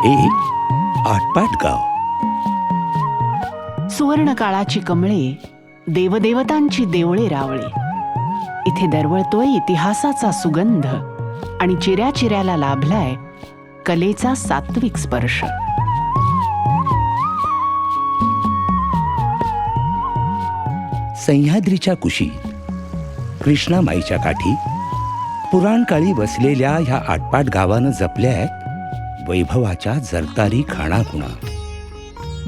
एक आटपाट गाव. सुवर्णकाळाची कमळे, देवदेवतांची देवळे रावळे. इथे दरवळतोय इतिहासाचा सुगंध आणि चिऱ्या चिऱ्याला लाभलाय कलेचा सात्विक स्पर्श. सह्याद्रीच्या कुशीत कृष्णामाईच्या काठी पुराणकाळी वसलेल्या ह्या आटपाट गावानं जपल्या आहेत वैभवाच्या जरतारी खाणाखुणा.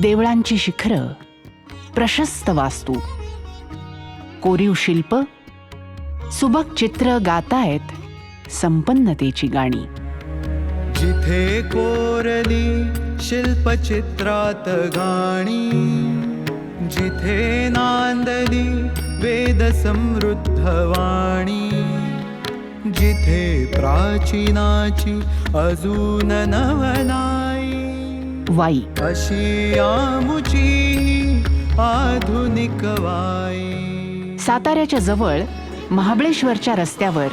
देवळांची शिखरं, प्रशस्त वास्तू, कोरीव शिल्प, सुबक चित्र गातायत संपन्नतेची गाणी. जिथे कोरली शिल्पचित्रात गाणी, जिथे नांदली वेद समृद्ध वाणी, जिथे प्राचीनाची अजून नवनाई, वाई अशी आमुची आधुनिक वाई. साताऱ्याच्या जवळ महाबळेश्वरच्या रस्त्यावर,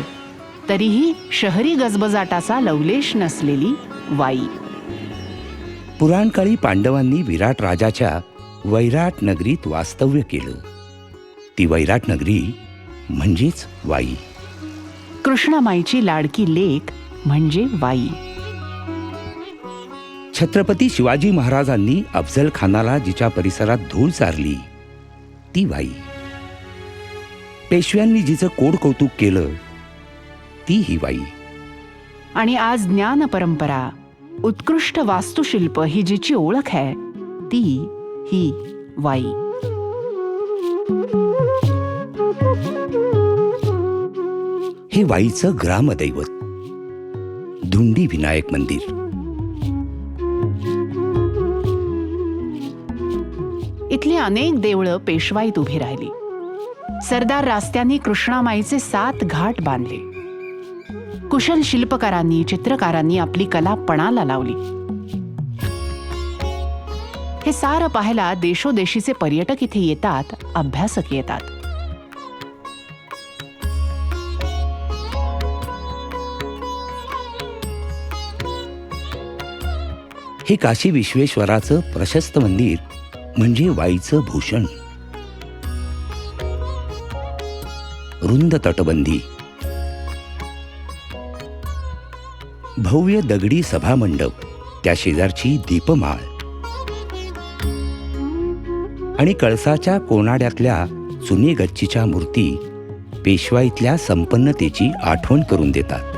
तरीही शहरी गजबजाटाचा लवलेश नसलेली वाई. पुराणकाळी पांडवांनी विराट राजाच्या वैराट नगरीत वास्तव्य केलं. ती वैराट नगरी म्हणजेच वाई. कृष्णामाईची लाडकी लेक म्हणजे वाई. छत्रपती शिवाजी महाराजांनी अफजल खानाला जिच्या परिसरात धूळ चारली ती वाई. पेशव्यांनी जिचं कोड कौतुक केलं ती ही वाई. आणि आज ज्ञान परंपरा, उत्कृष्ट वास्तुशिल्प ही जिची ओळख आहे ती ही वाई. हे वाईचं ग्रामदैवत धुंडी विनायक मंदिर. इथली अनेक देवळं पेशवाईत उभी राहिली. सरदार रास्त्यांनी कृष्णामाईचे 7 घाट बांधले. कुशल शिल्पकारांनी, चित्रकारांनी आपली कला पणाला लावली. हे सारं पाहायला देशोदेशीचे पर्यटक इथे येतात, अभ्यासक येतात. हे काशी विश्वेश्वराचं प्रशस्त मंदिर म्हणजे वाईचं भूषण. रुंद तटबंदी, भव्य दगडी सभामंडप, त्या शेजारची दीपमाळ आणि कळसाच्या कोनाड्यातल्या चुनी गच्चीच्या मूर्ती पेशवाईतल्या संपन्नतेची आठवण करून देतात.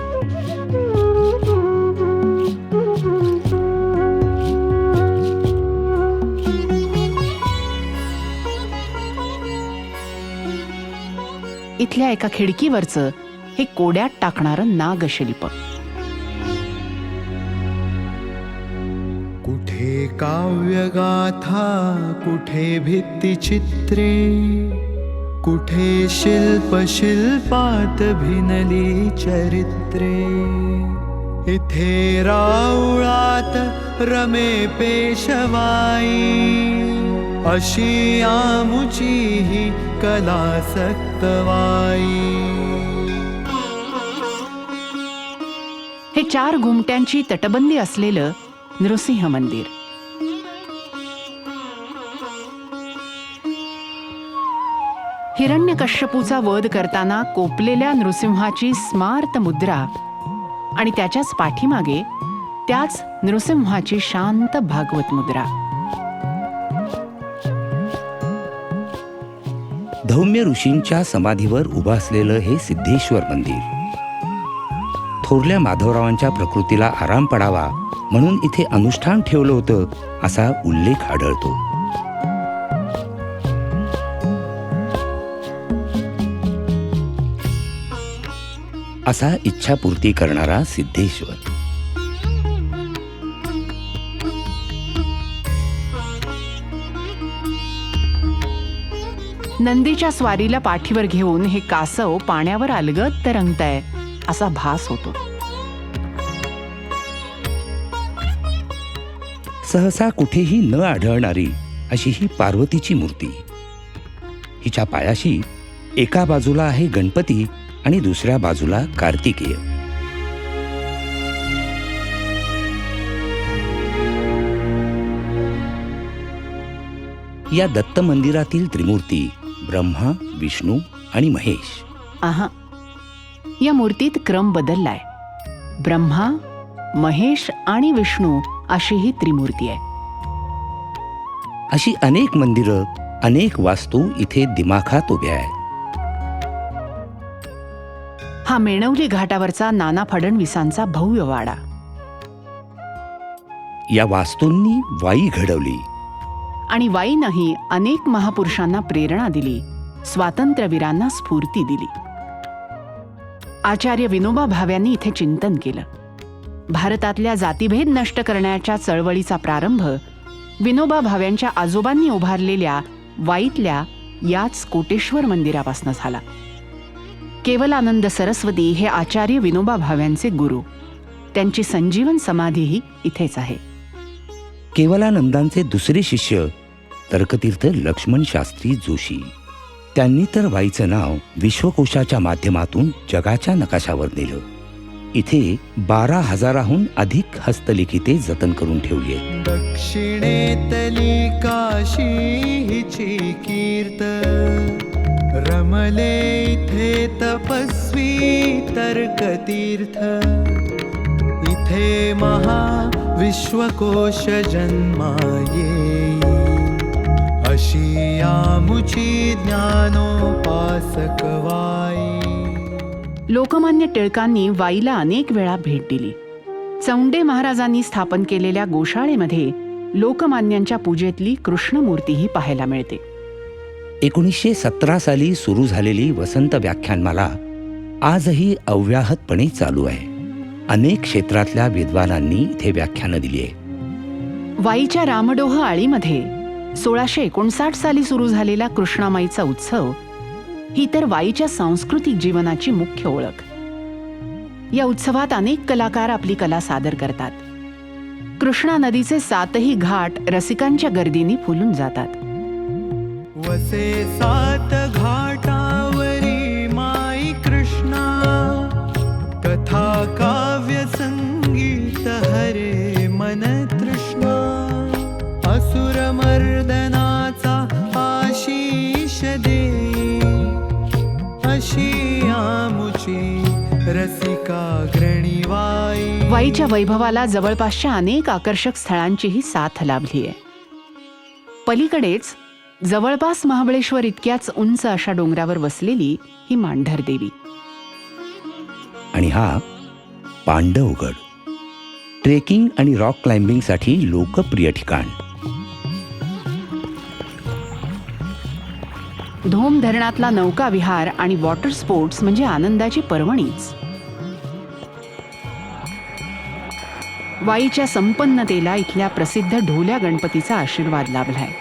इथल्या एका खिडकीवरचं हे कोड्यात टाकणारं नागशिल्प. कुठे काव्यगाथा, कुठे भित्तिचित्रे, कुठे शिल्प शिल्पात भिनली चरित्रे. इथे राऊळात रमे पेशवाई, अशी आमुची ही कलासक्त वाई. हे 4 घुमट्यांची तटबंदी असलेलं नृसिंह मंदिर. हिरण्यकश्यपूचा वध करताना कोपलेल्या नृसिंहाची स्मार्त मुद्रा आणि त्याच्याच पाठीमागे त्याच नृसिंहाची शांत भागवत मुद्रा. धौम्य ऋषींच्या समाधीवर उभं असलेलं हे सिद्धेश्वर मंदिर. थोरल्या माधवरावांच्या प्रकृतीला आराम पडावा म्हणून इथे अनुष्ठान ठेवलं होतं असा उल्लेख आढळतो. असा इच्छापूर्ती करणारा सिद्धेश्वर. नंदीच्या स्वारीला पाठीवर घेऊन हे कासव पाण्यावर अलगद तरंगतंय असा भास होतो. सहसा कुठेही न आढळणारी अशी ही पार्वतीची मूर्ती. हिच्या पायाशी एका बाजूला आहे गणपती आणि दुसऱ्या बाजूला कार्तिकेय. या दत्त मंदिरातील त्रिमूर्ती ब्रह्मा, विष्णू आणि महेश. आहा, या मूर्तीत क्रम बदललाय. ब्रह्मा, महेश आणि विष्णू अशी ही त्रिमूर्ती आहे. अशी अनेक मंदिरं, अनेक वास्तू इथे दिमाखात उभ्या आहेत. हा मेणवली घाटावरचा नाना फडणवीसांचा भव्य वाडा. या वास्तूंनी वाई घडवली. आणि वाईनंही अनेक महापुरुषांना प्रेरणा दिली, स्वातंत्र्यवीरांना स्फूर्ती दिली. आचार्य विनोबा भाव्यांनी इथे चिंतन केलं. भारतातल्या जातीभेद नष्ट करण्याच्या चळवळीचा प्रारंभ विनोबा भाव्यांच्या आजोबांनी उभारलेल्या वाईतल्या याच कोटेश्वर मंदिरापासून झाला. केवलानंद सरस्वती हे आचार्य विनोबा भाव्यांचे गुरु. त्यांची संजीवन समाधीही इथेच आहे. केवलानंदांचे दुसरे शिष्य तर्कतीर्थ लक्ष्मण शास्त्री जोशी. त्यांनी तर वाईचं नाव विश्वकोशाच्या माध्यमातून जगाच्या नकाशावर नेलं. इथे 12,000हून अधिक हस्तलिखिते जतन करून ठेवली आहेत. दक्षिणेतली काशी हिची कीर्त, रमले इथे तपस्वी तर्कतीर्थ. इथे महाविश्वकोश जन्माये, अशी आमुची ज्ञानोपासक वाई. लोकमान्य टिळकांनी वाईला अनेक वेळा भेट दिली. चौंडे महाराजांनी स्थापन केलेल्या गोशाळेमध्ये लोकमान्यांच्या पूजेतली कृष्णमूर्तीही पाहायला मिळते. 1917 साली सुरू झालेली वसंत व्याख्यानमाला आजही अव्याहतपणे चालू आहे. अनेक क्षेत्रातल्या विद्वानांनी इथे व्याख्यानं दिली आहे. वाईच्या रामडोह आळीमध्ये 1659 साली सुरू झालेला कृष्णामाईचा उत्सव ही तर वाईच्या सांस्कृतिक जीवनाची मुख्य ओळख. या उत्सवात अनेक कलाकार आपली कला सादर करतात. कृष्णा नदीचे 7ही घाट रसिकांच्या गर्दीने फुलून जातात. वसे 7 घाटावरी माई कृष्णा, कथा काव्य संगीत हरे मन तृष्णा. असुर मर्दनाचा आशीष देई, अशी आमुची रसिकाग्रणी वाई. वाईच्या वैभवाला जवळपासच्या अनेक आकर्षक स्थळांचीही साथ लाभली आहे. पलीकडेच जवळपास महाबळेश्वर इतक्याच उंच अशा डोंगरावर वसलेली ही मांढर देवी. आणि हा पांडवगड, ट्रेकिंग आणि रॉक क्लाइम्बिंगसाठी लोकप्रिय ठिकाण. धोम धरणातला नौका विहार आणि वॉटर स्पोर्ट्स म्हणजे आनंदाची पर्वणीच. वाईच्या संपन्नतेला इथल्या प्रसिद्ध ढोल्या गणपतीचा आशीर्वाद लाभलाय.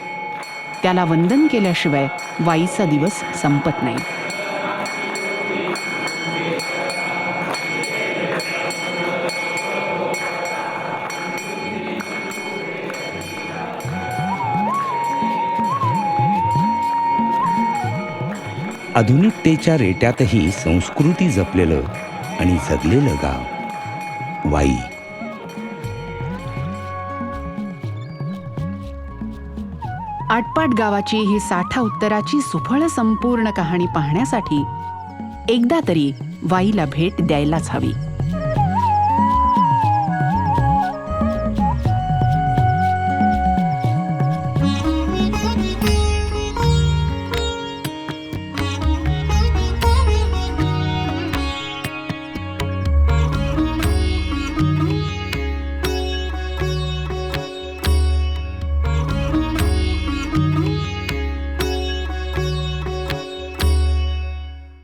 त्याला वंदन केल्याशिवाय वाईचा दिवस संपत नाही. आधुनिकतेच्या रेट्यातही संस्कृती जपलेलं आणि जगलेलं गाव वाई. आटपाट गावाची ही साठा उत्तराची सुफळ संपूर्ण कहाणी पाहण्यासाठी एकदा तरी वाईला भेट द्यायलाच हवी.